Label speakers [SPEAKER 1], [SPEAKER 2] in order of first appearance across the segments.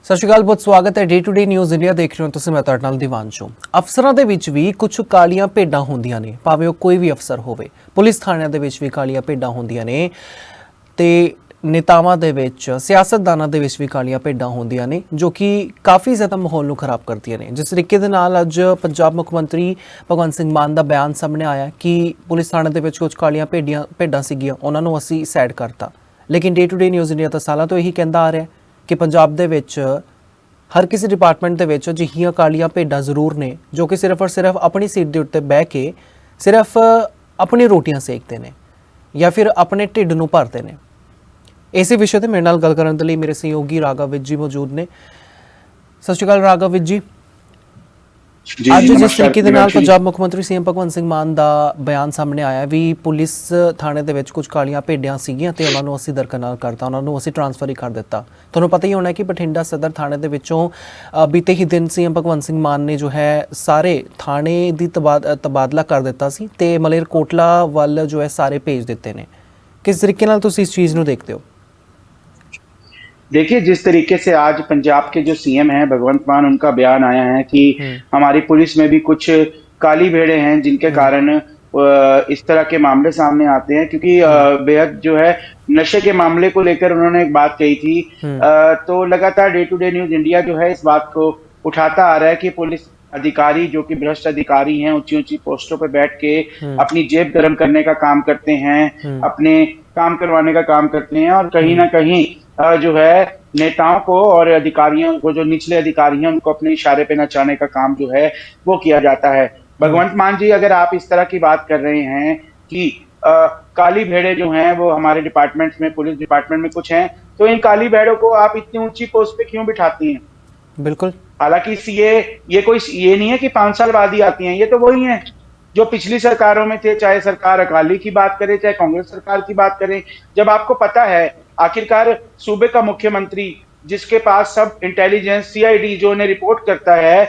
[SPEAKER 1] ਸਤਿ ਸ਼੍ਰੀ ਅਕਾਲ, ਬਹੁਤ ਸਵਾਗਤ ਹੈ day to day news India ਦੇਖ ਰਹੇ ਹੋ ਤੁਸੀਂ। ਮੈਂ ਤੁਹਾਡੇ ਨਾਲ ਦੀਵਾਨਸ਼ੂ। ਅਫਸਰਾਂ ਦੇ ਵਿੱਚ ਵੀ ਕੁਝ ਕਾਲੀਆਂ ਭੇਡਾਂ ਹੁੰਦੀਆਂ ਨੇ, ਭਾਵੇਂ ਉਹ ਕੋਈ ਵੀ ਅਫਸਰ ਹੋਵੇ। ਪੁਲਿਸ ਥਾਣਿਆਂ ਦੇ ਵਿੱਚ ਵੀ ਕਾਲੀਆਂ ਭੇਡਾਂ ਹੁੰਦੀਆਂ ਨੇ ਤੇ ਨੇਤਾਵਾਂ ਦੇ ਵਿੱਚ, ਸਿਆਸਤਦਾਨਾਂ ਦੇ ਵਿੱਚ ਵੀ ਕਾਲੀਆਂ ਭੇਡਾਂ ਹੁੰਦੀਆਂ ਨੇ, ਜੋ ਕਿ ਕਾਫੀ ਜ਼ਿਆਦਾ ਮਾਹੌਲ ਨੂੰ ਖਰਾਬ ਕਰਦੀਆਂ ਨੇ। ਜਿਸ ਤਰੀਕੇ ਦੇ ਨਾਲ ਅੱਜ ਪੰਜਾਬ ਮੁੱਖ ਮੰਤਰੀ ਭਗਵੰਤ ਸਿੰਘ ਮਾਨ ਦਾ ਬਿਆਨ ਸਾਹਮਣੇ ਆਇਆ ਕਿ ਪੁਲਿਸ ਥਾਣੇ ਦੇ ਵਿੱਚ ਕੁਝ ਕਾਲੀਆਂ ਭੇਡਾਂ ਸੀਗੀਆਂ, ਉਹਨਾਂ ਨੂੰ ਅਸੀਂ ਸਾਈਡ ਕਰਤਾ। ਲੇਕਿਨ day to day news India ਤਾਂ ਸਾਲਾਂ ਤੋਂ ਇਹੀ ਕਹਿੰਦਾ ਆ ਰਿਹਾ ਕਿ ਪੰਜਾਬ ਦੇ ਵਿੱਚ ਹਰ ਕਿਸੇ ਡਿਪਾਰਟਮੈਂਟ ਦੇ ਵਿੱਚ ਅਜਿਹੀਆਂ ਕਾਲੀਆਂ ਭੇਡਾਂ ਜ਼ਰੂਰ ਨੇ ਜੋ ਕਿ ਸਿਰਫ ਔਰ ਸਿਰਫ ਆਪਣੀ ਸੀਟ ਦੇ ਉੱਤੇ ਬਹਿ ਕੇ ਸਿਰਫ ਆਪਣੀ ਰੋਟੀਆਂ ਸੇਕਦੇ ਨੇ ਜਾਂ ਫਿਰ ਆਪਣੇ ਢਿੱਡ ਨੂੰ ਭਰਦੇ ਨੇ। ਇਸੇ ਵਿਸ਼ੇ ਤੇ ਮੇਰੇ ਨਾਲ ਗੱਲ ਕਰਨ ਦੇ ਲਈ ਮੇਰੇ ਸਹਿਯੋਗੀ ਰਾਘਵ ਵਿਜ ਜੀ ਮੌਜੂਦ ਨੇ। ਸਤਿ ਸ਼੍ਰੀ ਅਕਾਲ ਰਾਘਵ ਵਿਜ ਜੀ। ਅੱਜ ਜਿਸ ਤਰੀਕੇ ਦੇ ਨਾਲ ਪੰਜਾਬ ਮੁੱਖ ਮੰਤਰੀ ਸੀਐਮ ਭਗਵੰਤ ਸਿੰਘ ਮਾਨ ਦਾ ਬਿਆਨ ਸਾਹਮਣੇ ਆਇਆ ਵੀ ਪੁਲਿਸ ਥਾਣੇ ਦੇ ਵਿੱਚ ਕੁਝ ਕਾਲੀਆਂ ਭੇਡਾਂ ਸੀਗੀਆਂ ਤੇ ਉਹਨਾਂ ਨੂੰ ਅਸੀਂ ਦਰਕਨਾਰ ਕਰਤਾ, ਉਹਨਾਂ ਨੂੰ ਅਸੀਂ ਟ੍ਰਾਂਸਫਰ ਹੀ ਕਰ ਦਿੱਤਾ। ਤੁਹਾਨੂੰ ਪਤਾ ਹੀ ਹੋਣਾ ਕਿ ਬਠਿੰਡਾ ਸਦਰ ਥਾਣੇ ਦੇ ਵਿੱਚੋਂ ਬੀਤੇ ਹੀ ਦਿਨ ਸੀਐਮ ਭਗਵੰਤ ਸਿੰਘ ਮਾਨ ਨੇ ਜੋ ਹੈ ਸਾਰੇ ਥਾਣੇ ਦੀ ਤਬਾਦਲਾ ਕਰ ਦਿੱਤਾ ਸੀ ਤੇ ਮਲੇਰਕੋਟਲਾ ਵੱਲ ਜੋ ਹੈ ਸਾਰੇ ਭੇਜ ਦਿੱਤੇ ਨੇ। किस तरीके नाल तुसी इस चीज़ नूं देखते हो?
[SPEAKER 2] देखिए, जिस तरीके से आज पंजाब के जो सीएम हैं भगवंत मान, उनका बयान आया है कि हमारी पुलिस में भी कुछ काली भेड़ें हैं जिनके कारण इस तरह के मामले सामने आते हैं, क्योंकि बेहद जो है नशे के मामले को लेकर उन्होंने एक बात कही थी। तो लगातार day to day news India जो है इस बात को उठाता आ रहा है कि पुलिस अधिकारी जो कि भ्रष्ट अधिकारी हैं, ऊंची ऊंची पोस्टों पे बैठ के अपनी जेब गर्म करने का काम करते हैं, अपने काम करवाने का काम करते हैं, और कहीं ना कहीं जो है नेताओं को और अधिकारियों को, जो निचले अधिकारी हैं, उनको अपने इशारे पे नचाने का काम जो है वो किया जाता है। भगवंत मान जी, अगर आप इस तरह की बात कर रहे हैं कि काली भेड़ें जो हैं वो हमारे डिपार्टमेंट में, पुलिस डिपार्टमेंट में कुछ हैं, तो इन काली भेड़ों को आप इतनी ऊंची पोस्ट पे क्यों बिठाती हैं? बिल्कुल। हालांकि ये कोई ये नहीं है कि 5 साल बाद ही आती हैं, ये तो वही हैं जो पिछली सरकारों में थे, चाहे सरकार अकाली की बात करें चाहे कांग्रेस सरकार की बात करें। जब आपको पता है आखिरकार सूबे का मुख्यमंत्री, जिसके पास सब इंटेलिजेंस, सीआईडी जो उन्हें रिपोर्ट करता है,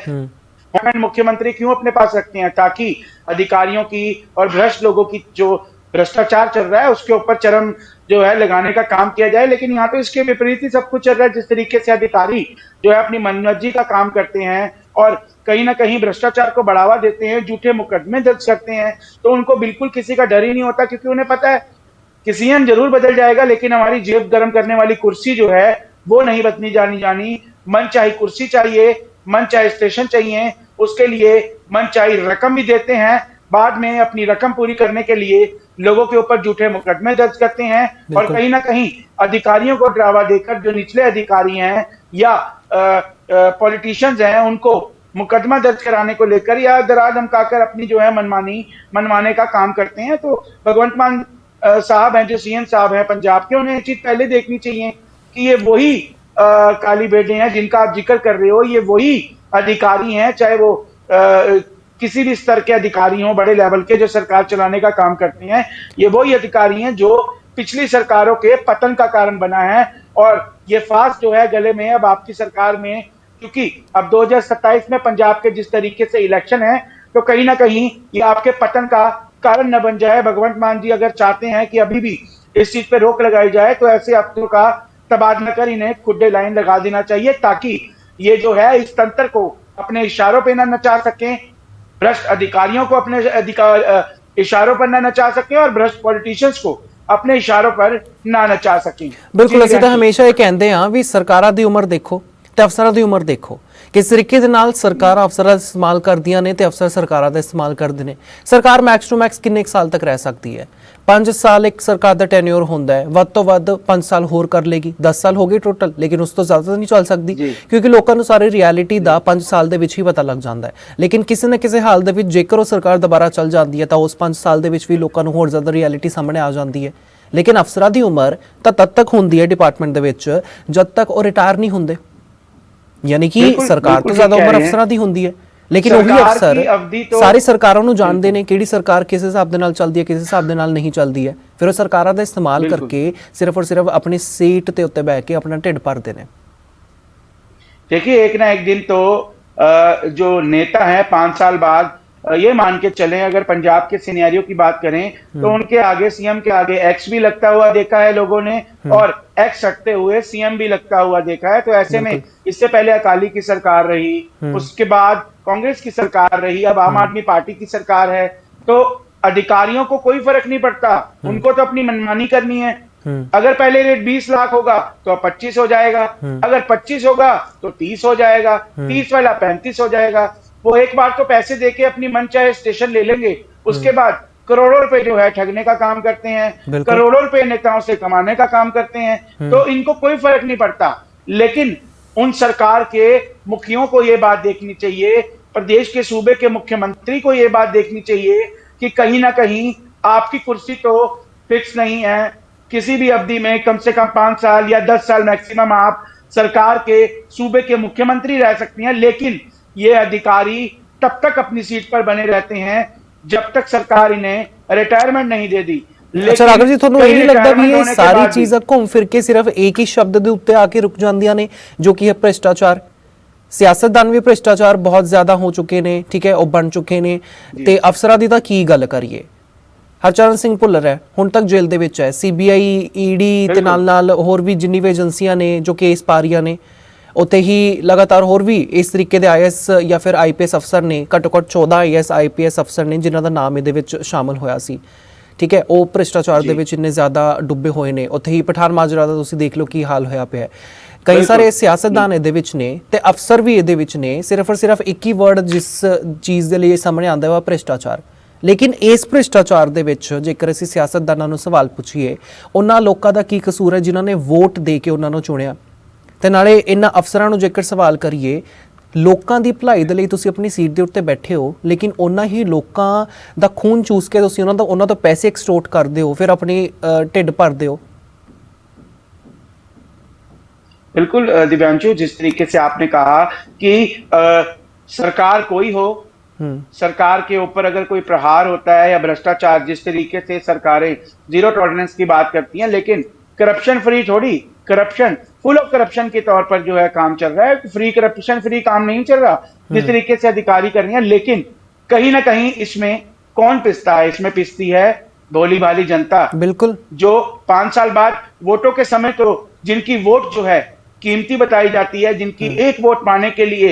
[SPEAKER 2] मुख्यमंत्री क्यों अपने पास रखते हैं? ताकि अधिकारियों की और भ्रष्ट लोगों की जो भ्रष्टाचार चल रहा है उसके ऊपर चरम जो है लगाने का काम किया जाए। लेकिन यहाँ तो इसके विपरीत ही सब कुछ चल रहा है। जिस तरीके से अधिकारी जो है अपनी मनमर्जी का काम करते हैं और कहीं ना कहीं भ्रष्टाचार को बढ़ावा देते हैं, झूठे मुकदमे दर्ज करते हैं, तो उनको बिल्कुल किसी का डर ही नहीं होता, क्योंकि उन्हें पता है कि सीएम जरूर बदल जाएगा लेकिन हमारी जेब गर्म करने वाली कुर्सी जो है वो नहीं बदली जानी। मन चाहे कुर्सी चाहिए, मन चाहे स्टेशन चाहिए, उसके लिए मन चाहे रकम भी देते हैं। बाद में अपनी रकम पूरी करने के लिए लोगों के ऊपर झूठे मुकदमे दर्ज करते हैं और कहीं ना कहीं अधिकारियों को डरावा देकर जो निचले अधिकारी हैं या पॉलिटिशियंस हैं उनको मुकदमा दर्ज कराने को लेकर या डरा धमकाकर अपनी जो है मनमाने का काम करते हैं। तो भगवंत मान साहब हैं, जो सीएम साहब हैं पंजाब के, उन्हें ये चीज पहले देखनी चाहिए कि ये वही काली भेड़ें हैं जिनका आप जिक्र कर रहे हो। ये वही अधिकारी हैं, चाहे वो किसी भी स्तर के अधिकारी हों, बड़े लेवल के, जो सरकार चलाने का काम करते हैं। ये वही अधिकारी हैं जो पिछली सरकारों के पतन का कारण बना है, और ये फांस जो है गले में अब आपकी सरकार में, क्योंकि अब 2027 में पंजाब के जिस तरीके से इलेक्शन है, तो कहीं ना कहीं ये आपके पतन का कारण न बन जाए। भगवंत मान जी अगर चाहते हैं कि अभी भी इस चीज पे रोक लगाई जाए तो ऐसे अफसरों का तबादला कर इन्हें खुड्डे लाइन लगा देना चाहिए, ताकि ये जो है इस तंत्र को अपने इशारों पे न नचा सकें, भ्रष्ट अधिकारियों को अपने इशारों पर ना नचा सके और भ्रष्ट पॉलिटिशियंस को अपने इशारों पर ना नचा सके।
[SPEAKER 1] बिल्कुल, ਅਸੀਂ ਤਾਂ ਹਮੇਸ਼ਾ ਇਹ ਕਹਿੰਦੇ ਹਾਂ ਵੀ ਸਰਕਾਰਾਂ ਦੀ ਉਮਰ ਦੇਖੋ ਤੇ ਅਫਸਰਾਂ ਦੀ ਉਮਰ ਦੇਖੋ। ਕਿਸ ਤਰੀਕੇ ਦੇ ਨਾਲ ਸਰਕਾਰਾਂ ਅਫਸਰਾਂ ਦਾ ਇਸਤੇਮਾਲ ਕਰਦੀਆਂ ਨੇ ਤੇ ਅਫਸਰ ਸਰਕਾਰਾਂ ਦਾ ਇਸਤੇਮਾਲ ਕਰਦੇ ਨੇ। ਸਰਕਾਰ ਮੈਕਸ ਟੂ ਮੈਕਸ ਕਿੰਨੇ ਸਾਲ ਤੱਕ ਰਹਿ ਸਕਦੀ ਹੈ? 5 ਸਾਲ ਇੱਕ ਸਰਕਾਰ ਦਾ ਟੈਨਿਓਰ ਹੁੰਦਾ ਹੈ, ਵੱਧ ਤੋਂ ਵੱਧ 5 ਸਾਲ ਹੋਰ ਕਰ ਲੇਗੀ, 10 ਸਾਲ ਹੋ ਗਏ ਟੋਟਲ, ਲੇਕਿਨ ਉਸ ਤੋਂ ਜ਼ਿਆਦਾ ਨਹੀਂ ਚੱਲ ਸਕਦੀ ਕਿਉਂਕਿ ਲੋਕਾਂ ਨੂੰ ਸਾਰੀ ਰਿਐਲਿਟੀ ਦਾ 5 ਸਾਲ ਦੇ ਵਿੱਚ ਹੀ ਪਤਾ ਲੱਗ ਜਾਂਦਾ ਹੈ। ਲੇਕਿਨ ਕਿਸੇ ਨਾ ਕਿਸੇ ਹਾਲ ਦੇ ਵਿੱਚ ਜੇਕਰ ਉਹ ਸਰਕਾਰ ਦੁਬਾਰਾ ਚੱਲ ਜਾਂਦੀ ਹੈ ਤਾਂ ਉਸ 5 ਸਾਲ ਦੇ ਵਿੱਚ ਵੀ ਲੋਕਾਂ ਨੂੰ ਹੋਰ ਜ਼ਿਆਦਾ ਰਿਐਲਿਟੀ ਸਾਹਮਣੇ ਆ ਜਾਂਦੀ ਹੈ। ਲੇਕਿਨ ਅਫਸਰਾਂ ਦੀ ਉਮਰ ਤਾਂ ਤਦ ਤੱਕ ਹੁੰਦੀ ਹੈ ਡਿਪਾਰਟਮੈਂਟ ਦੇ ਵਿੱਚ ਜਦ ਤੱਕ ਉਹ ਰਿਟਾਇਰ ਨਹੀਂ ਹੁੰਦੇ, यानी कि सरकार तो ज्यादा उम्र अफसरां दी हुंदी है, लेकिन वही अफसर सारी सरकारों ਨੂੰ ਜਾਣਦੇ ਨੇ ਕਿਹੜੀ ਸਰਕਾਰ ਕਿਸ ਹਿਸਾਬ ਦੇ ਨਾਲ ਚੱਲਦੀ ਹੈ, ਕਿਸ ਹਿਸਾਬ ਦੇ ਨਾਲ ਨਹੀਂ ਚੱਲਦੀ ਹੈ। ਫਿਰ ਉਹ ਸਰਕਾਰਾਂ ਦਾ ਇਸਤੇਮਾਲ ਕਰਕੇ ਸਿਰਫ और सिर्फ अपनी सीट ਤੇ ਉੱਤੇ ਬੈਠ ਕੇ ਆਪਣਾ ਢਿੱਡ ਭਰਦੇ ਨੇ।
[SPEAKER 2] देखिए, एक ना एक दिन तो जो नेता है 5 साल बाद ये मान के चलें, अगर पंजाब के सिनेरियो की बात करें तो उनके आगे, सीएम के आगे एक्स भी लगता हुआ देखा है लोगों ने, और एक्स हटते हुए सीएम भी लगता हुआ देखा है। तो ऐसे में इससे पहले अकाली की सरकार रही, उसके बाद कांग्रेस की सरकार रही, अब आम आदमी पार्टी की सरकार है। तो अधिकारियों को कोई फर्क नहीं पड़ता, उनको तो अपनी मनमानी करनी है। अगर पहले रेट 20 लाख होगा तो अब 25 हो जाएगा, अगर 25 होगा तो 30 हो जाएगा, 30 वाला 35 हो जाएगा। वो एक बार तो पैसे देके अपनी मनचाहे स्टेशन ले लेंगे, उसके बाद करोड़ों रुपए जो है ठगने का काम करते हैं, करोड़ों रुपए नेताओं से कमाने का काम करते हैं। तो इनको कोई फर्क नहीं पड़ता। लेकिन उन सरकार के मुखियों को यह बात देखनी चाहिए, प्रदेश के सूबे के मुख्यमंत्री को यह बात देखनी चाहिए कि कहीं ना कहीं आपकी कुर्सी तो फिक्स नहीं है। किसी भी अवधि में कम से कम 5 साल या 10 साल मैक्सिमम आप सरकार के सूबे के मुख्यमंत्री रह सकती हैं, लेकिन ये अधिकारी तब तक अपनी सीट पर बने रहते हैं जब तक सरकार इन्हें रिटायरमेंट नहीं दे दी।
[SPEAKER 1] अच्छा राघव जी, ਤੁਹਾਨੂੰ ਇਹ ਨਹੀਂ ਲੱਗਦਾ ਵੀ ਇਹ ਸਾਰੀ ਚੀਜ਼ਾਂ ਘੁੰਮ ਫਿਰ ਕੇ ਸਿਰਫ ਇੱਕ ਹੀ ਸ਼ਬਦ ਦੇ ਉੱਤੇ ਆ ਕੇ ਰੁਕ ਜਾਂਦੀਆਂ ਨੇ, ਜੋ ਕਿ ਹੈ ਭ੍ਰਿਸ਼ਟਾਚਾਰ? ਸਿਆਸਤਦਾਨ ਵੀ ਭ੍ਰਿਸ਼ਟਾਚਾਰ ਬਹੁਤ ਜ਼ਿਆਦਾ ਹੋ ਚੁੱਕੇ ਨੇ, ਠੀਕ ਹੈ, ਉਹ ਬਣ ਚੁੱਕੇ ਨੇ, ਤੇ ਅਫਸਰਾਂ ਦੀ ਤਾਂ ਕੀ ਗੱਲ ਕਰੀਏ। ਹਰਚਰਨ ਸਿੰਘ ਭੁੱਲਰ ਹੈ, ਹੁਣ ਤੱਕ ਜੇਲ੍ਹ ਦੇ ਵਿੱਚ ਹੈ। ਸੀਬੀਆਈ, ਈਡੀ ਤੇ ਨਾਲ ਹੋਰ ਵੀ ਜਿੰਨੀ ਵੀ ਏਜੰਸੀਆਂ ਨੇ ਜੋ ਕੇਸ ਪਾ ਰਹੀਆਂ ਨੇ, ਉੱਥੇ ਹੀ ਲਗਾਤਾਰ ਹੋਰ ਵੀ ਇਸ ਤਰੀਕੇ ਦੇ ਆਈਐਸ ਜਾਂ ਫਿਰ ਆਈਪੀਐਸ ਅਫਸਰ ਨੇ, ਘੱਟੋ ਘੱਟ 14 ਆਈਐਸ ਆਈਪੀਐਸ ਅਫਸਰ ਨੇ ਜਿਨ੍ਹਾਂ ਦਾ ਨਾਮ ਇਹਦੇ ਵਿੱਚ ਸ਼ਾਮਲ ਹੋਇਆ ਸੀ, ਠੀਕ ਹੈ, ਉਹ ਭ੍ਰਿਸ਼ਟਾਚਾਰ ਦੇ ਵਿੱਚ ਇੰਨੇ ਜ਼ਿਆਦਾ ਡੁੱਬੇ ਹੋਏ ਨੇ। ਉੱਥੇ ਹੀ ਪਠਾਨ ਮਾਜਰਾ ਦਾ ਤੁਸੀਂ ਦੇਖ ਲਓ ਕੀ ਹਾਲ ਹੋਇਆ ਪਿਆ। ਕਈ ਸਾਰੇ ਸਿਆਸਤਦਾਨ ਇਹਦੇ ਵਿੱਚ ਨੇ ਤੇ ਅਫਸਰ ਵੀ ਇਹਦੇ ਵਿੱਚ ਨੇ। ਸਿਰਫ ਔਰ ਸਿਰਫ ਇੱਕ ਹੀ ਵਰਡ ਜਿਸ ਚੀਜ਼ ਦੇ ਲਈ ਸਾਹਮਣੇ ਆਉਂਦਾ ਵਾ, ਭ੍ਰਿਸ਼ਟਾਚਾਰ। ਲੇਕਿਨ ਇਸ ਭ੍ਰਿਸ਼ਟਾਚਾਰ ਦੇ ਵਿੱਚ ਜੇਕਰ ਅਸੀਂ ਸਿਆਸਤਦਾਨਾਂ ਨੂੰ ਸਵਾਲ ਪੁੱਛੀਏ, ਉਹਨਾਂ ਲੋਕਾਂ ਦਾ ਕੀ ਕਸੂਰ ਹੈ ਜਿਨ੍ਹਾਂ ਨੇ ਵੋਟ ਦੇ ਕੇ ਉਹਨਾਂ ਨੂੰ ਚੁਣਿਆ? ਤੇ ਨਾਲੇ ਇਹਨਾਂ ਅਫਸਰਾਂ ਨੂੰ ਜੇਕਰ ਸਵਾਲ ਕਰੀਏ, ਲੋਕਾਂ ਦੀ ਭਲਾਈ ਦੇ ਲਈ ਤੁਸੀਂ ਆਪਣੀ ਸੀਟ ਦੇ ਉੱਤੇ ਬੈਠੇ ਹੋ, ਲੇਕਿਨ ਉਹਨਾਂ ਹੀ ਲੋਕਾਂ ਦਾ ਖੂਨ ਚੂਸ ਕੇ ਤੁਸੀਂ ਉਹਨਾਂ ਤੋਂ ਪੈਸੇ ਐਕਸਟੋਰਟ ਕਰਦੇ ਹੋ, ਫਿਰ ਆਪਣੀ ਢਿੱਡ ਭਰਦੇ ਹੋ।
[SPEAKER 2] बिल्कुल दिव्यांशु, जिस तरीके से आपने कहा कि सरकार कोई हो, सरकार के ऊपर अगर कोई प्रहार होता है या भ्रष्टाचार, जिस तरीके से सरकारें जीरो टॉलरेंस की बात करती हैं, लेकिन करप्शन फ्री थोड़ी, करप्शन फुल ऑफ करप्शन के तौर पर जो है काम चल रहा है। फ्री करप्शन फ्री काम नहीं चल रहा जिस तरीके से अधिकारी कर रही हैं। लेकिन कहीं ना कहीं इसमें कौन पिसता है? इसमें पिसती है भोली भाली जनता। बिल्कुल, जो 5 साल बाद वोटों के समय तो जिनकी वोट जो है कीमती बताई जाती है, जिनकी एक वोट पाने के लिए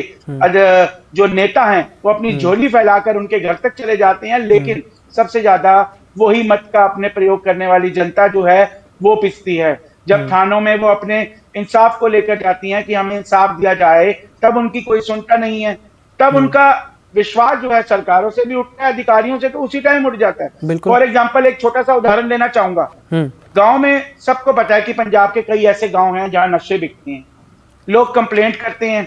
[SPEAKER 2] जो नेता हैं वो अपनी झोली फैलाकर उनके घर तक चले जाते हैं, लेकिन सबसे ज्यादा वही मत का अपने प्रयोग करने वाली जनता जो है वो पिसती है। जब थानों में वो अपने इंसाफ को लेकर जाती हैं कि हमें इंसाफ दिया जाए, तब उनकी कोई सुनता नहीं है। तब उनका विश्वास जो है सरकारों से भी उठता है, अधिकारियों से तो उसी टाइम उठ जाता है। फॉर एग्जाम्पल एक छोटा सा उदाहरण देना चाहूंगा। गांव में सबको पता है कि पंजाब के कई ऐसे गांव हैं जहां नशे बिकते हैं, लोग कंप्लेंट करते हैं,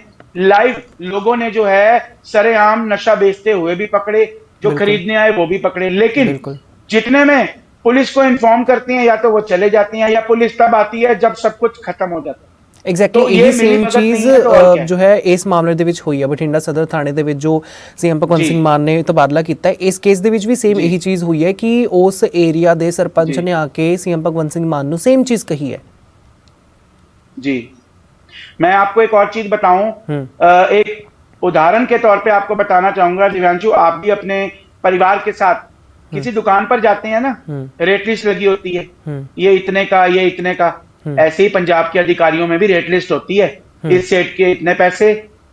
[SPEAKER 2] लाइव लोगों ने जो है सरेआम नशा बेचते हुए भी पकड़े, जो खरीदने आए वो भी पकड़े। लेकिन जितने में पुलिस को इन्फॉर्म करते हैं या तो वो चले जाते हैं, या पुलिस तब आती है जब सब कुछ खत्म हो जाता है।
[SPEAKER 1] ਐਗਜ਼ੈਕਟਲੀ ਇਹੀ ਸੇਮ ਚੀਜ਼ ਜੋ ਹੈ ਇਸ ਮਾਮਲੇ ਦੇ ਵਿੱਚ ਹੋਈ ਹੈ। ਬਠਿੰਡਾ ਸਦਰ ਥਾਣੇ ਦੇ ਵਿੱਚ ਜੋ ਸੀਐਮ ਭਗਵੰਤ ਸਿੰਘ ਮਾਨ ਨੇ ਤਬਾਦਲਾ ਕੀਤਾ ਹੈ, ਇਸ ਕੇਸ ਦੇ ਵਿੱਚ ਵੀ ਸੇਮ ਇਹੀ ਚੀਜ਼ ਹੋਈ ਹੈ ਕਿ ਉਸ ਏਰੀਆ ਦੇ ਸਰਪੰਚ ਨੇ ਆ ਕੇ ਸੀਐਮ ਭਗਵੰਤ ਸਿੰਘ मान ਨੂੰ सेम चीज कही है।
[SPEAKER 2] जी, मैं आपको एक और चीज बताऊं, एक उदाहरण के तौर पे आपको बताना चाहूंगा दिव्यांशु, आप भी अपने परिवार के साथ किसी दुकान पर जाते हैं ना, रेट लिस्ट लगी होती है, ये इतने का, ये इतने का। ऐसे ही पंजाब के अधिकारियों में भी रेट लिस्ट होती है, इस सेट के इतने पैसे,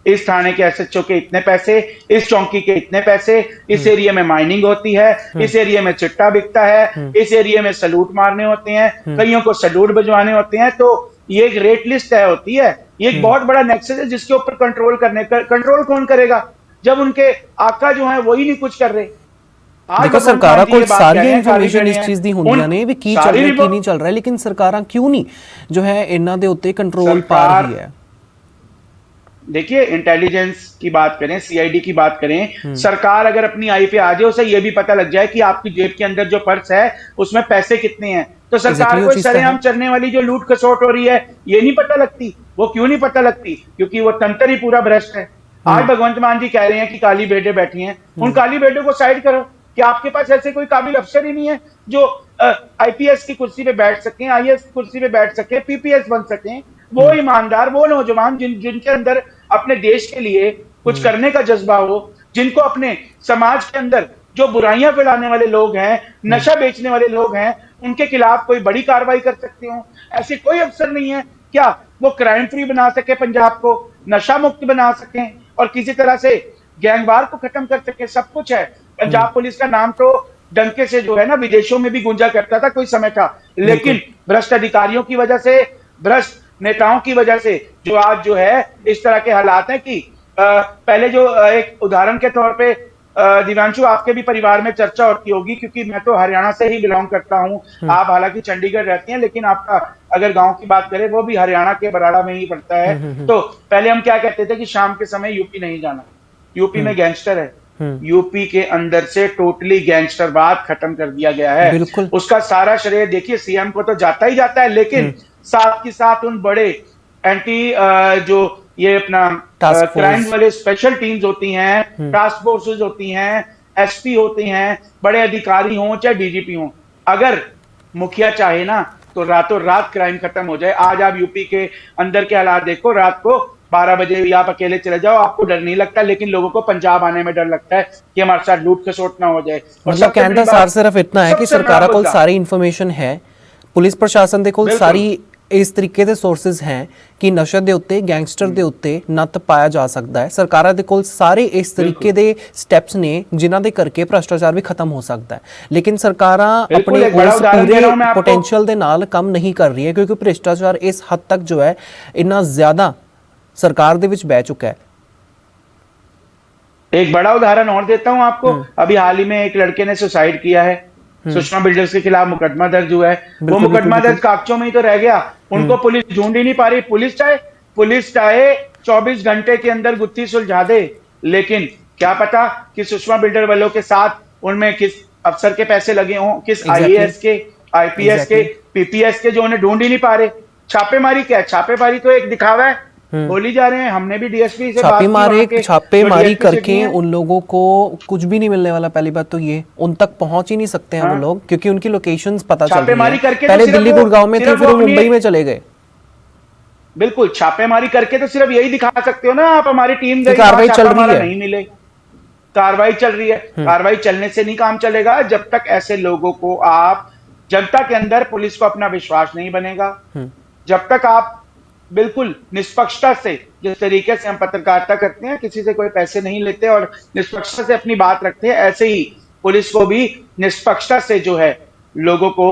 [SPEAKER 2] इस थाने के एसएचओ के इतने पैसे, इस चौकी के इतने पैसे, इस एरिया में माइनिंग होती है, इस एरिया में चिट्टा बिकता है, इस एरिया में सलूट मारने होते हैं, कईयों को सलूट बजवाने होते हैं। तो ये एक रेट लिस्ट तय होती है। ये एक बहुत बड़ा नेक्सस है जिसके ऊपर कंट्रोल कौन करेगा जब उनके आका जो है वही नहीं कुछ कर रहे।
[SPEAKER 1] देखो सरकारां कोल सारी इन्फॉर्मेशन इस चीज दी ਹੁੰਦੀਆਂ ਨੇ ਵੀ ਕੀ ਚੱਲ ਰਿਹਾ ਕੀ ਨਹੀਂ ਚੱਲ ਰਿਹਾ, लेकिन सरकारां क्यों नहीं जो है ਇਹਨਾਂ ਦੇ ਉੱਤੇ कंट्रोल पा रही है?
[SPEAKER 2] देखिए, इंटेलिजेंस की बात करें, सीआईडी की बात करें, सरकार अगर अपनी आई पे आ जाए, उसे ये भी पता लग जाए कि आपकी जेब के अंदर जो पर्स है उसमें पैसे कितने हैं, तो सरकार को सरेआम चलने वाली जो लूट खसोट हो रही है ये नहीं पता लगती। वो क्यों नहीं पता लगती? क्योंकि वो तंत्र ही पूरा भ्रष्ट है। आज भगवंत मान जी कह रहे हैं कि काली बेटे बैठी हैं, उन काली बेटों को साइड करो कि आपके पास ऐसे कोई काबिल अफसर ही नहीं है जो आईपीएस की कुर्सी पे बैठ सके, आईएएस की कुर्सी पे बैठ सके, पीपीएस बन सके। वो ईमानदार, वो नौजवान जिनके अंदर अपने देश के लिए कुछ करने का जज्बा हो, जिनको अपने समाज के अंदर जो बुराइयां फैलाने वाले लोग हैं, नशा बेचने वाले लोग हैं, उनके खिलाफ कोई बड़ी कार्रवाई कर सकते हो। ऐसे कोई अफसर नहीं है क्या वो क्राइम फ्री बना सके, पंजाब को नशा मुक्त बना सके और किसी तरह से गैंगवार को खत्म कर सके। सब कुछ है। पंजाब पुलिस का नाम तो डंके से जो है ना विदेशों में भी गूंजा करता था कोई समय था, लेकिन भ्रष्ट अधिकारियों की वजह से, भ्रष्ट नेताओं की वजह से जो आज जो है इस तरह के हालात हैं कि पहले जो एक उदाहरण के तौर पे दिव्यांशु आपके भी परिवार में चर्चा होती होगी, क्योंकि मैं तो हरियाणा से ही बिलोंग करता हूं। आप हालांकि चंडीगढ़ रहती हैं, लेकिन आपका अगर गांव की बात करें वो भी हरियाणा के बराड़ा में ही पड़ता है। तो पहले हम क्या कहते थे कि शाम के समय यूपी नहीं जाना, यूपी में गैंगस्टर है। यूपी के अंदर से टोटली गैंगस्टरवाद खत्म कर दिया गया है। उसका सारा श्रेय देखिए सीएम को तो जाता ही जाता है, लेकिन साथ के साथ उन बड़े एंटी जो ये अपना क्राइम वाले स्पेशल टीम्स होती हैं, टास्क फोर्सेस होती हैं, एसपी होती हैं, बड़े अधिकारी हों चाहे डीजीपी हों, अगर मुखिया चाहे ना तो रातों रात क्राइम खत्म हो जाए। आज आप यूपी के अंदर के हालात देखो, रात को 12 बजे या आप अकेले चले जाओ, आपको डर नहीं लगता, लेकिन लोगों को पंजाब आने में डर लगता है कि हमारे साथ लूट खसोट ना हो जाए।
[SPEAKER 1] मतलब कहने का सार सिर्फ इतना है कि सरकार कोल सारी इन्फॉर्मेशन है, पुलिस प्रशासन ਦੇ ਕੋਲ ਸਾਰੀ ਇਸ ਤਰੀਕੇ ਦੇ ਸੋਰਸਸ ਹੈ ਕਿ ਨਸ਼ੇ ਦੇ ਉੱਤੇ, ਗੈਂਗਸਟਰ ਦੇ ਉੱਤੇ ਨੱਥ ਪਾਇਆ ਜਾ ਸਕਦਾ ਹੈ। ਸਰਕਾਰਾਂ ਦੇ ਕੋਲ ਸਾਰੇ ਇਸ ਤਰੀਕੇ ਦੇ ਸਟੈਪਸ ਨੇ ਜਿਨ੍ਹਾਂ ਦੇ ਕਰਕੇ ਭ੍ਰਸ਼ਟਾਚਾਰ ਵੀ ਖਤਮ ਹੋ ਸਕਦਾ ਹੈ, ਲੇਕਿਨ ਸਰਕਾਰਾਂ ਆਪਣੇ ਉਸ ਪੂਰੇ ਪੋਟੈਂਸ਼ੀਅਲ ਦੇ ਨਾਲ ਕੰਮ ਨਹੀਂ ਕਰ ਰਹੀ ਹੈ, ਕਿਉਂਕਿ ਭ੍ਰਿਸ਼ਟਾਚਾਰ ਇਸ ਹੱਦ ਤੱਕ ਜੋ ਹੈ ਇੰਨਾ ਜ਼ਿਆਦਾ सरकार दे विच बह चुका है।
[SPEAKER 2] एक बड़ा उदाहरण और देता हूं आपको। अभी हाल ही में एक लड़के ने सुसाइड किया है, सुषमा बिल्डर्स के खिलाफ मुकदमा दर्ज हुआ है। वो मुकदमा दर्ज कागजों में ही तो रह गया, उनको पुलिस ढूंढ ही नहीं पा रही। पुलिस चाहे 24 घंटे के अंदर गुत्थी सुलझा दे, लेकिन क्या पता कि सुषमा बिल्डर वालों के साथ उनमें किस अफसर के पैसे लगे हों, किस IAS के, IPS के, PPS के, जो उन्हें ढूंढ ही नहीं पा रहे। छापेमारी क्या है? छापेमारी तो एक दिखावा है, बोली जा रहे हैं। हमने भी डीएसपी से
[SPEAKER 1] छापेमारी करके उन लोगों को कुछ भी नहीं मिलने वाला। पहली बात तो ये, उन तक पहुंच ही नहीं सकते हैं वो लोग, क्योंकि उनकी लोकेशंस पता चल रही है। पहले दिल्ली गुड़गांव में थे, फिर वो मुंबई में चले गए।
[SPEAKER 2] बिल्कुल, छापेमारी करके तो सिर्फ यही दिखा सकते हो ना आप, हमारी टीम गई,
[SPEAKER 1] कार्रवाई चल रही है,
[SPEAKER 2] नहीं मिले। कार्रवाई चल रही है। कार्रवाई चलने से नहीं काम चलेगा जब तक ऐसे लोगों को आप, जनता के अंदर पुलिस को अपना विश्वास नहीं बनेगा, जब तक आप बिल्कुल निष्पक्षता से, जिस तरीके से हम पत्रकारिता करते हैं, किसी से कोई पैसे नहीं लेते और निष्पक्षता से अपनी बात रखते हैं, ऐसे ही पुलिस को भी निष्पक्षता से जो है लोगों को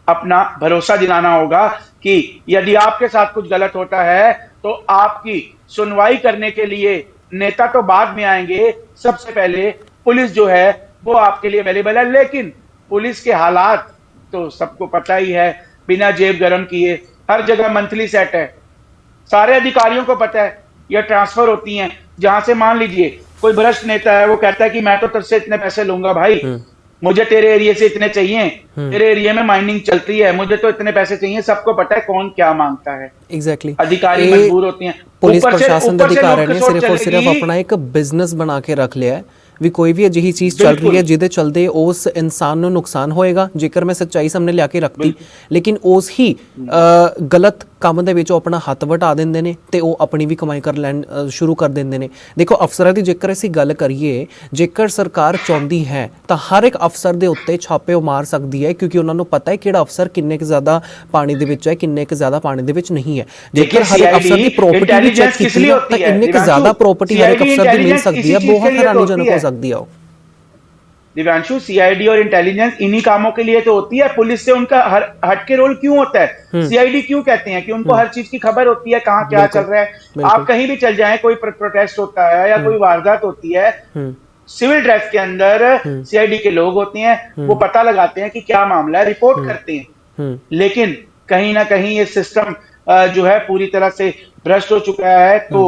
[SPEAKER 2] अपना भरोसा दिलाना होगा कि यदि आपके साथ कुछ गलत होता है तो आपकी सुनवाई करने के लिए नेता तो बाद में आएंगे, सबसे पहले पुलिस जो है वो आपके लिए अवेलेबल है। लेकिन पुलिस के हालात तो सबको पता ही है, बिना जेब गरम किए हर जगह मंथली सेट है। सारे अधिकारियों को पता है ये ट्रांसफर होती हैं, जहां से मान लीजिए कोई भ्रष्ट नेता है, वो कहता है कि मैं तो तुझसे इतने पैसे लूंगा भाई, मुझे तेरे एरिया से इतने चाहिए, तेरे एरिया में माइनिंग चलती है, मुझे तो इतने पैसे चाहिए। सबको पता है कौन क्या मांगता है।
[SPEAKER 1] एग्जैक्टली
[SPEAKER 2] अधिकारी मजबूर होती हैं।
[SPEAKER 1] पुलिस प्रशासन के अधिकारी ने सिर्फ और सिर्फ अपना एक बिजनेस बना के रख लिया है ਵੀ ਕੋਈ ਵੀ ਅਜਿਹੀ ਚੀਜ਼ ਚੱਲ ਰਹੀ ਹੈ ਜਿਹਦੇ ਚਲਦੇ ਉਸ ਇਨਸਾਨ ਨੂੰ ਨੁਕਸਾਨ ਹੋਏਗਾ, ਜੇਕਰ ਮੈਂ ਸੱਚਾਈ ਸਾਹਮਣੇ ਲਿਆ ਕੇ ਰੱਖਤੀ, ਲੇਕਿਨ ਉਸ ਹੀ ਗਲਤ ਕੰਮ ਦੇ ਵਿੱਚ ਉਹ ਆਪਣਾ ਹੱਥ ਵਟਾ ਦਿੰਦੇ ਨੇ ਤੇ ਉਹ ਆਪਣੀ ਵੀ ਕਮਾਈ ਕਰ ਲੈਣ ਸ਼ੁਰੂ ਕਰ ਦਿੰਦੇ ਨੇ। ਦੇਖੋ ਅਫਸਰਾਂ ਦੀ ਜੇਕਰ ਅਸੀਂ ਗੱਲ ਕਰੀਏ, ਜੇਕਰ ਸਰਕਾਰ ਚਾਹੁੰਦੀ ਹੈ ਤਾਂ ਹਰ ਇੱਕ ਅਫਸਰ ਦੇ ਉੱਤੇ ਛਾਪੇ ਉਹ ਮਾਰ ਸਕਦੀ ਹੈ, ਕਿਉਂਕਿ ਉਹਨਾਂ ਨੂੰ ਪਤਾ ਹੈ ਕਿਹੜਾ ਅਫਸਰ ਕਿੰਨੇ ਕੁ ਜ਼ਿਆਦਾ ਪਾਣੀ ਦੇ ਵਿੱਚ ਹੈ, ਕਿੰਨੇ ਕੁ ਜ਼ਿਆਦਾ ਪਾਣੀ ਦੇ ਵਿੱਚ ਨਹੀਂ ਹੈ। ਜੇਕਰ ਹਰ ਇੱਕ ਅਫਸਰ ਦੀ ਪ੍ਰੋਪਰਟੀ ਵੀ ਚੈੱਕ ਕੀਤੀ ਤਾਂ ਇੰਨੇ ਕੁ ਜ਼ਿਆਦਾ ਪ੍ਰੋਪਰਟੀ ਹਰ ਇੱਕ ਅਫਸਰ ਦੀ ਮਿਲ ਸਕਦੀ ਹੈ, ਬਹੁਤ ਹੈਰਾਨੀਜਨਕ ਹੋ सकती है।
[SPEAKER 2] दिव्यांशु, सीआईडी और इंटेलिजेंस इन्हीं कामों के लिए तो होती है। पुलिस से उनका हटके रोल क्यों होता है? सीआईडी क्यों कहते हैं कि उनको हर चीज की खबर होती है, कहाँ क्या चल रहा है। आप कहीं भी चल जाएं, कोई प्रोटेस्ट होता है या कोई वारदात होती है, सिविल ड्रेस के अंदर सीआईडी के लोग होते हैं, वो पता लगाते हैं कि क्या मामला है, रिपोर्ट करते हैं। लेकिन कहीं ना कहीं ये सिस्टम जो है पूरी तरह से भ्रष्ट हो चुका है, तो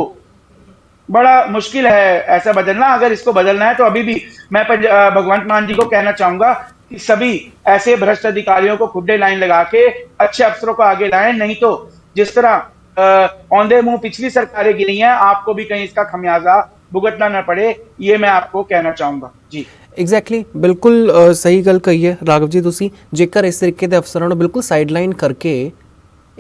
[SPEAKER 2] बड़ा मुश्किल है ऐसा बदलना। अगर इसको बदलना है तो अभी भी मैं भगवंत मान जी को कहना चाहूंगा कि सभी ऐसे भ्रष्ट अधिकारियों को खुदे लाइन लगा के अच्छे अफसरों को आगे लाएं, नहीं तो जिस तरह औंधे मुंह पिछली सरकारें गिरी हैं, आपको भी कहीं इसका खमियाजा भुगतना न पड़े, ये मैं आपको कहना चाहूंगा जी।
[SPEAKER 1] एग्जैक्टली बिल्कुल सही गल कही है राघव जी तुसी। जेकर इस तरीके के अफसरों ने बिल्कुल साइडलाइन करके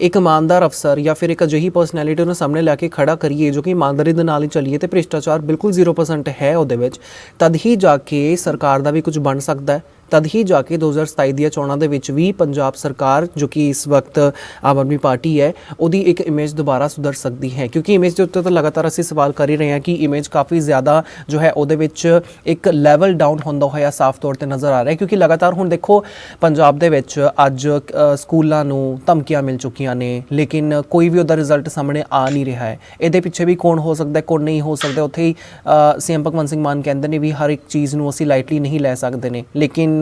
[SPEAKER 1] ਇੱਕ ਇਮਾਨਦਾਰ ਅਫਸਰ ਜਾਂ ਫਿਰ ਇੱਕ ਅਜਿਹੀ ਪਰਸਨੈਲਿਟੀ ਨੂੰ ਸਾਹਮਣੇ ਲੈ ਕੇ ਖੜਾ ਕਰੀਏ ਜੋ ਕਿ ਇਮਾਨਦਾਰੀ ਦੇ ਨਾਲ ਹੀ ਚੱਲੀਏ ਤੇ ਭ੍ਰਿਸ਼ਟਾਚਾਰ ਬਿਲਕੁਲ 0% ਹੈ ਉਹਦੇ ਵਿੱਚ, ਤਦ ਹੀ ਜਾ ਕੇ ਸਰਕਾਰ ਦਾ ਵੀ ਕੁਝ ਬਣ ਸਕਦਾ ਹੈ। ਤਦ ਹੀ ਜਾ ਕੇ 2027 ਦੀਆਂ ਚੋਣਾਂ ਦੇ ਵਿੱਚ ਵੀ ਪੰਜਾਬ ਸਰਕਾਰ ਜੋ ਕਿ ਇਸ ਵਕਤ ਆਮ ਆਦਮੀ ਪਾਰਟੀ ਹੈ ਉਹਦੀ ਇੱਕ ਇਮੇਜ ਦੁਬਾਰਾ ਸੁਧਰ ਸਕਦੀ ਹੈ, ਕਿਉਂਕਿ ਇਮੇਜ ਦੇ ਉੱਤੇ ਤਾਂ ਲਗਾਤਾਰ ਅਸੀਂ ਸਵਾਲ ਕਰ ਹੀ ਰਹੇ ਹਾਂ ਕਿ ਇਮੇਜ ਕਾਫੀ ਜ਼ਿਆਦਾ ਜੋ ਹੈ ਉਹਦੇ ਵਿੱਚ ਇੱਕ ਲੈਵਲ ਡਾਊਨ ਹੁੰਦਾ ਹੋਇਆ ਸਾਫ਼ ਤੌਰ ਤੇ ਨਜ਼ਰ ਆ ਰਿਹਾ ਹੈ। ਕਿਉਂਕਿ ਲਗਾਤਾਰ ਹੁਣ ਦੇਖੋ ਪੰਜਾਬ ਦੇ ਵਿੱਚ ਅੱਜ ਸਕੂਲਾਂ ਨੂੰ ਧਮਕੀਆਂ ਮਿਲ ਚੁੱਕੀਆਂ ਨੇ, ਲੇਕਿਨ ਕੋਈ ਵੀ ਉਹਦਾ ਰਿਜ਼ਲਟ ਸਾਹਮਣੇ ਆ ਨਹੀਂ ਰਿਹਾ ਹੈ। ਇਹਦੇ ਪਿੱਛੇ ਵੀ ਕੌਣ ਹੋ ਸਕਦਾ, ਕੌਣ ਨਹੀਂ ਹੋ ਸਕਦਾ। ਉੱਥੇ ਹੀ ਸੀਐਮ ਭਗਵੰਤ ਸਿੰਘ ਮਾਨ ਕਹਿੰਦੇ ਨੇ ਵੀ ਹਰ ਇੱਕ ਚੀਜ਼ ਨੂੰ ਅਸੀਂ ਲਾਈਟਲੀ ਨਹੀਂ ਲੈ ਸਕਦੇ ਨੇ, ਲੇਕਿਨ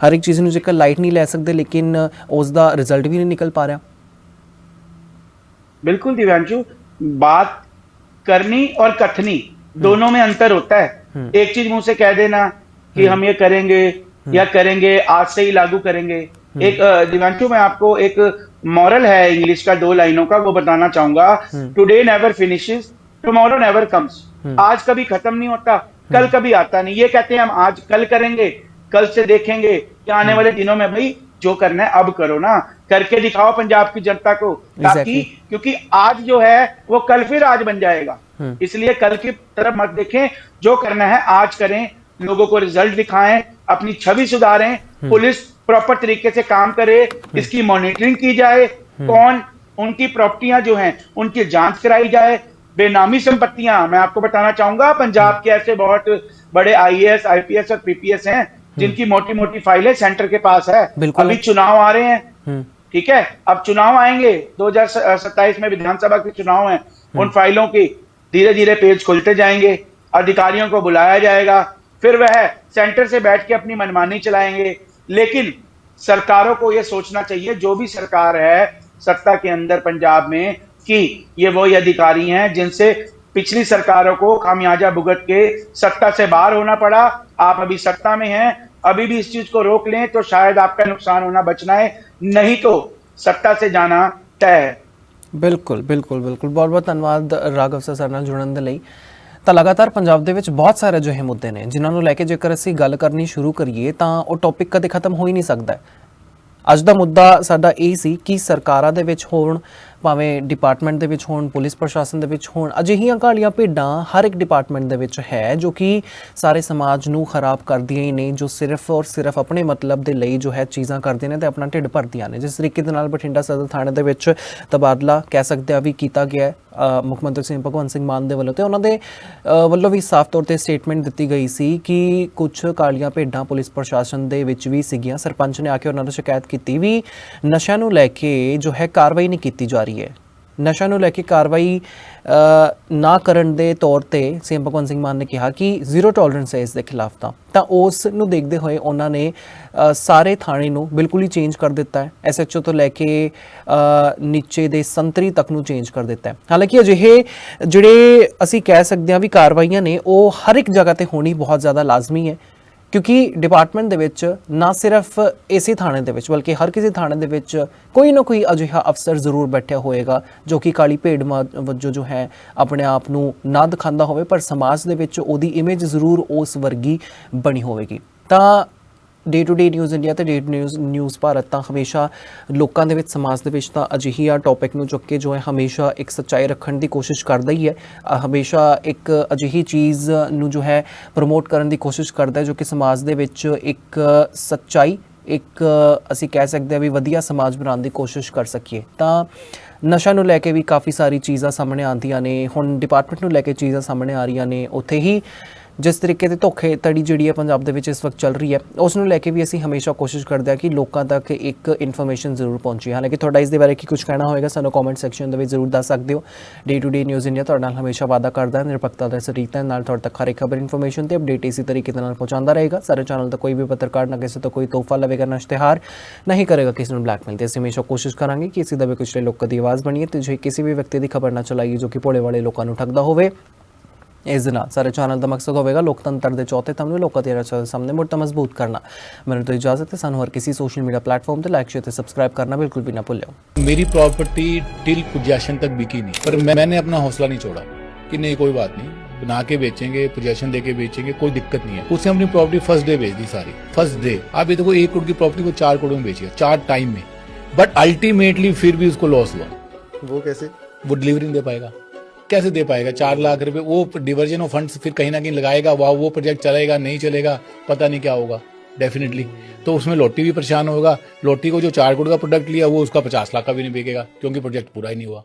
[SPEAKER 1] हर एक चीज़ जੇਕਰ लाइट नहीं ले सकते लेकिन उसका रिजल्ट भी नहीं निकल पा रहा।
[SPEAKER 2] बिल्कुल दिव्यांशु, बात करनी और कथनी दोनों में अंतर होता है। एक चीज मुंह से कह देना कि हम ये करेंगे या करेंगे, आज से ही लागू करेंगे। एक दिव्यांशु, मैं आपको एक मॉरल है इंग्लिश का 2 लाइनों का, वो बताना चाहूंगा। Today never finishes, tomorrow never comes. आज कभी खत्म नहीं होता, कल कभी आता नहीं। ये कहते हैं हम आज कल करेंगे, कल से देखेंगे कि आने वाले दिनों में भाई जो करना है अब करो ना, करके दिखाओ पंजाब की जनता को, ताकि क्योंकि आज जो है वो कल फिर आज बन जाएगा। इसलिए कल की तरफ मत देखें, जो करना है आज करें, लोगों को रिजल्ट दिखाएं, अपनी छवि सुधारें, पुलिस प्रॉपर तरीके से काम करे, इसकी मॉनिटरिंग की जाए, कौन उनकी प्रॉपर्टियां जो हैं उनकी जांच कराई जाए। बेनामी संपत्तियां, मैं आपको बताना चाहूंगा पंजाब के ऐसे बहुत बड़े IAS IPS और PPS हैं जिनकी मोटी मोटी फाइलें सेंटर के पास है। अभी चुनाव आ रहे हैं, ठीक है, अब चुनाव आएंगे 2027 में विधानसभा के चुनाव हैं, उन फाइलों की धीरे धीरे पेज खुलते जाएंगे, अधिकारियों को बुलाया जाएगा, फिर वह सेंटर से बैठ के अपनी मनमानी चलाएंगे। लेकिन सरकारों को यह सोचना चाहिए, जो भी सरकार है सत्ता के अंदर पंजाब में, कि ये वही अधिकारी हैं जिनसे पिछली सरकारों को खामियाजा भुगत के सत्ता से बाहर होना पड़ा। आप अभी सत्ता में हैं, अभी भी इस चीज को रोक लें तो शायद आपका नुकसान होना बचना है, नहीं तो सत्ता से जाना तय है।
[SPEAKER 1] बिल्कुल बिल्कुल बिल्कुल, बहुत बहुत धन्यवाद राघव सर ਸਾਡੇ ਨਾਲ ਜੁੜਨ ਦੇ ਲਈ। ਤਾਂ ਲਗਾਤਾਰ ਪੰਜਾਬ ਦੇ ਵਿੱਚ ਬਹੁਤ ਸਾਰੇ ਅਜਿਹੇ ਮੁੱਦੇ ਨੇ ਜਿਨ੍ਹਾਂ ਨੂੰ ਲੈ ਕੇ ਜੇਕਰ ਅਸੀਂ ਗੱਲ ਕਰਨੀ ਸ਼ੁਰੂ ਕਰੀਏ ਤਾਂ ਉਹ ਟੌਪਿਕ ਕਦੇ ਖਤਮ ਹੋ ਹੀ ਨਹੀਂ ਸਕਦਾ। ਅੱਜ ਦਾ ਮੁੱਦਾ ਸਾਡਾ ਇਹ ਸੀ ਕਿ ਸਰਕਾਰਾਂ ਦੇ ਵਿੱਚ ਹੋਣ, ਭਾਵੇਂ ਡਿਪਾਰਟਮੈਂਟ ਦੇ ਵਿੱਚ ਹੋਣ, ਪੁਲਿਸ ਪ੍ਰਸ਼ਾਸਨ ਦੇ ਵਿੱਚ ਹੋਣ, ਅਜਿਹੀਆਂ ਕਾਲੀਆਂ ਭੇਡਾਂ ਹਰ ਇੱਕ ਡਿਪਾਰਟਮੈਂਟ ਦੇ ਵਿੱਚ ਹੈ ਜੋ ਕਿ ਸਾਰੇ ਸਮਾਜ ਨੂੰ ਖਰਾਬ ਕਰਦੀਆਂ ਹੀ ਨੇ, ਜੋ ਸਿਰਫ ਔਰ ਸਿਰਫ ਆਪਣੇ ਮਤਲਬ ਦੇ ਲਈ ਜੋ ਹੈ ਚੀਜ਼ਾਂ ਕਰਦੀਆਂ ਨੇ ਤੇ ਆਪਣਾ ਢਿੱਡ ਭਰਦੀਆਂ ਨੇ। ਜਿਸ ਤਰੀਕੇ ਦੇ ਨਾਲ ਬਠਿੰਡਾ ਸਦਰ ਥਾਣੇ ਦੇ ਵਿੱਚ ਤਬਾਦਲਾ ਕਹਿ ਸਕਦੇ ਆ ਵੀ ਕੀਤਾ ਗਿਆ ਮੁੱਖ ਮੰਤਰੀ ਸਿੰਘ ਭਗਵੰਤ ਸਿੰਘ ਮਾਨ ਦੇ ਵੱਲੋਂ, ਤੇ ਉਹਨਾਂ ਦੇ ਵੱਲੋਂ ਵੀ ਸਾਫ਼ ਤੌਰ ਤੇ ਸਟੇਟਮੈਂਟ ਦਿੱਤੀ ਗਈ ਸੀ ਕਿ ਕੁਝ ਕਾਲੀਆਂ ਭੇਡਾਂ ਪੁਲਿਸ ਪ੍ਰਸ਼ਾਸਨ ਦੇ ਵਿੱਚ ਵੀ ਸੀਗੀਆਂ। ਸਰਪੰਚ ਨੇ ਆ ਕੇ ਉਹਨਾਂ ਨੂੰ ਸ਼ਿਕਾਇਤ ਕੀਤੀ ਵੀ ਨਸ਼ਿਆਂ ਨੂੰ ਲੈ ਕੇ ਜੋ ਹੈ ਕਾਰਵਾਈ ਨਹੀਂ ਕੀਤੀ ਜਾ ਰਹੀ ਹੈ। ਨਸ਼ਾ ਨੂੰ ਲੈ ਕੇ ਕਾਰਵਾਈ ਨਾ ਕਰਨ ਦੇ ਤੌਰ ਤੇ ਸੀਐਮ ਭਗਵੰਤ ਸਿੰਘ ਮਾਨ ਨੇ ਕਿਹਾ ਕਿ ਜ਼ੀਰੋ ਟੋਲਰੈਂਸ ਹੈ ਇਸ ਦੇ ਖਿਲਾਫ। ਤਾਂ ਉਸ ਨੂੰ ਦੇਖਦੇ ਹੋਏ ਉਹਨਾਂ ਨੇ ਸਾਰੇ ਥਾਣੇ ਨੂੰ ਬਿਲਕੁਲ ਹੀ ਚੇਂਜ ਕਰ ਦਿੱਤਾ ਹੈ। SHO ਤੋਂ ਲੈ ਕੇ ਨੀਚੇ ਦੇ ਸੰਤਰੀ ਤੱਕ ਨੂੰ ਚੇਂਜ ਕਰ ਦਿੱਤਾ ਹੈ। ਹਾਲਾਂਕਿ ਅਜਿਹੇ ਜਿਹੜੇ ਅਸੀਂ ਕਹਿ ਸਕਦੇ ਹਾਂ ਵੀ ਕਾਰਵਾਈਆਂ ਨੇ ਉਹ ਹਰ ਇੱਕ ਜਗ੍ਹਾ ਤੇ ਹੋਣੀ ਬਹੁਤ ਜ਼ਿਆਦਾ ਲਾਜ਼ਮੀ ਹੈ, ਕਿਉਂਕਿ ਡਿਪਾਰਟਮੈਂਟ ਦੇ ਵਿੱਚ ਨਾ ਸਿਰਫ ਇਸੇ ਥਾਣੇ ਦੇ ਵਿੱਚ ਬਲਕਿ ਹਰ ਕਿਸੇ ਥਾਣੇ ਦੇ ਵਿੱਚ ਕੋਈ ਨਾ ਕੋਈ ਅਜਿਹਾ ਅਫਸਰ ਜ਼ਰੂਰ ਬੈਠਿਆ ਹੋਏਗਾ ਜੋ ਕਿ ਕਾਲੀ ਭੇਡ ਵਜੋਂ ਜੋ ਹੈ ਆਪਣੇ ਆਪ ਨੂੰ ਨਾ ਦਿਖਾਉਂਦਾ ਹੋਵੇ, ਪਰ ਸਮਾਜ ਦੇ ਵਿੱਚ ਉਹਦੀ ਇਮੇਜ ਜ਼ਰੂਰ ਉਸ ਵਰਗੀ ਬਣੀ ਹੋਵੇਗੀ। ਤਾਂ day to day news India ਤੇ ਡੇ ਨਿਊਜ਼ ਭਾਰਤ ਤਾਂ ਹਮੇਸ਼ਾ ਲੋਕਾਂ ਦੇ ਵਿੱਚ, ਸਮਾਜ ਦੇ ਵਿੱਚ ਤਾਂ ਅਜਿਹੀ ਆ ਟੌਪਿਕ ਨੂੰ ਚੁੱਕ ਕੇ ਜੋ ਹੈ ਹਮੇਸ਼ਾ ਇੱਕ ਸੱਚਾਈ ਰੱਖਣ ਦੀ ਕੋਸ਼ਿਸ਼ ਕਰਦਾ ਹੀ ਹੈ, ਹਮੇਸ਼ਾ ਇੱਕ ਅਜਿਹੀ ਚੀਜ਼ ਨੂੰ ਜੋ ਹੈ ਪ੍ਰਮੋਟ ਕਰਨ ਦੀ ਕੋਸ਼ਿਸ਼ ਕਰਦਾ ਹੈ ਜੋ ਕਿ ਸਮਾਜ ਦੇ ਵਿੱਚ ਇੱਕ ਸੱਚਾਈ, ਇੱਕ ਅਸੀਂ ਕਹਿ ਸਕਦੇ ਹਾਂ ਵੀ ਵਧੀਆ ਸਮਾਜ ਬਣਾਉਣ ਦੀ ਕੋਸ਼ਿਸ਼ ਕਰ ਸਕੀਏ। ਤਾਂ ਨਸ਼ਾ ਨੂੰ ਲੈ ਕੇ ਵੀ ਕਾਫੀ ਸਾਰੀ ਚੀਜ਼ਾਂ ਸਾਹਮਣੇ ਆਉਂਦੀਆਂ ਨੇ, ਹੁਣ ਡਿਪਾਰਟਮੈਂਟ ਨੂੰ ਲੈ ਕੇ ਚੀਜ਼ਾਂ ਸਾਹਮਣੇ ਆ ਰਹੀਆਂ ਨੇ। ਉੱਥੇ ਹੀ ਜਿਸ ਤਰੀਕੇ ਦੀ ਧੋਖੇਧੜੀ ਜਿਹੜੀ ਹੈ ਪੰਜਾਬ ਦੇ ਵਿੱਚ ਇਸ ਵਕਤ ਚੱਲ ਰਹੀ ਹੈ, ਉਸ ਨੂੰ ਲੈ ਕੇ ਵੀ ਅਸੀਂ ਹਮੇਸ਼ਾ ਕੋਸ਼ਿਸ਼ ਕਰਦੇ ਹਾਂ ਕਿ ਲੋਕਾਂ ਤੱਕ ਇੱਕ ਇਨਫੋਰਮੇਸ਼ਨ ਜ਼ਰੂਰ ਪਹੁੰਚੇ। ਹਾਲਾਂਕਿ ਤੁਹਾਡਾ ਇਸ ਦੇ ਬਾਰੇ ਕੀ ਕੁਝ ਕਹਿਣਾ ਹੋਏਗਾ ਸਾਨੂੰ ਕਮੈਂਟ ਸੈਕਸ਼ਨ ਦੇ ਵਿੱਚ ਜ਼ਰੂਰ ਦੱਸ ਸਕਦੇ ਹੋ। Day to day news India ਤੁਹਾਡੇ ਨਾਲ ਹਮੇਸ਼ਾ ਵਾਅਦਾ ਕਰਦਾ ਹੈ ਨਿਰਪੱਖਤਾ ਦਾ, ਸਟੀਕਤਾ ਨਾਲ ਤੁਹਾਡੇ ਤੱਕ ਹਰ ਇੱਕ ਖਬਰ, ਇਨਫੋਰਮੇਸ਼ਨ ਤੇ ਅਪਡੇਟ ਇਸੇ ਤਰੀਕੇ ਦੇ ਨਾਲ ਪਹੁੰਚਾਉਂਦਾ ਰਹੇਗਾ। ਸਾਡੇ ਚੈਨਲ ਦਾ ਕੋਈ ਵੀ ਪੱਤਰਕਾਰ ਨਾ ਕਿਸੇ ਤੋਂ ਕੋਈ ਤੋਹਫਾ ਲਵੇਗਾ, ਨਾ ਇਸ਼ਤਿਹਾਰ, ਨਹੀਂ ਕਰੇਗਾ ਕਿਸੇ ਨੂੰ ਬਲੈਕਮੇਲ। ਤੇ ਅਸੀਂ ਹਮੇਸ਼ਾ ਕੋਸ਼ਿਸ਼ ਕਰਾਂਗੇ ਕਿ ਇਸੇ ਦਾ ਵੀ ਕੁਛ ਲੋਕਾਂ ਦੀ ਆਵਾਜ਼ ਬਣੀਏ ਤੇ ਜੇ ਕਿਸੇ ਵੀ ਵਿਅਕਤੀ ਦੀ ਖਬਰ ਨਾ ਚਲਾਈਏ ਜੋ ਕਿ ਭੋਲੇ ਵਾਲੇ ਲੋਕਾਂ ਨੂੰ ਠੱਗਦਾ ਹੋਵੇ। ਇਸ ਦੇ ਨਾਲ ਸਾਰੇ ਚੈਨਲ ਦਾ ਮਕਸਦ ਹੋਵੇਗਾ ਲੋਕਤੰਤਰ ਦੇ ਚੌਥੇ ਥੰਮ ਨੂੰ ਲੋਕਾਂ ਦੇ ਸਾਹਮਣੇ ਮੁੜ ਤੋਂ ਮਜ਼ਬੂਤ ਕਰਨਾ। ਮੈਨੂੰ ਤਾਂ ਇਜਾਜ਼ਤ ਹੈ, ਸਾਨੂੰ ਹਰ ਕਿਸੇ ਸੋਸ਼ਲ मीडिया प्लेटफॉर्म ਤੇ लाइक शेयर ਤੇ सब्सक्राइब करना बिल्कुल भी ना भूलियो।
[SPEAKER 3] मेरी प्रॉपर्टी टिल पोजेशन तक बिकी नहीं, पर मैंने अपना हौसला नहीं छोड़ा कि नहीं कोई बात नहीं, बना के बेचेंगे, पोजेशन देके बेचेंगे, कोई दिक्कत नहीं है। उसने अपनी प्रॉपर्टी फर्स्ट डे बेच दी सारी, फर्स्ट डे। आप ये देखो 1 करोड़ की प्रॉपर्टी को 4 करोड़ में बेची है, 4 टाइम में। बट अल्टीमेटली फिर भी उसको लॉस हुआ।
[SPEAKER 4] वो कैसे?
[SPEAKER 3] वो डिलीवरी नहीं दे पाएगा, कैसे दे पाएगा? 4 लाख रुपए वो डिवर्जन ऑफ फंड्स फिर कहीं ना कहीं लगाएगा, वाह वो प्रोजेक्ट चलेगा नहीं चलेगा पता नहीं क्या होगा डेफिनेटली। तो उसमें लोटी भी परेशान होगा, लोटी को जो 4 करोड़ का प्रोडक्ट लिया वो उसका 50 लाख का भी नहीं बिकेगा क्योंकि प्रोजेक्ट पूरा ही नहीं हुआ।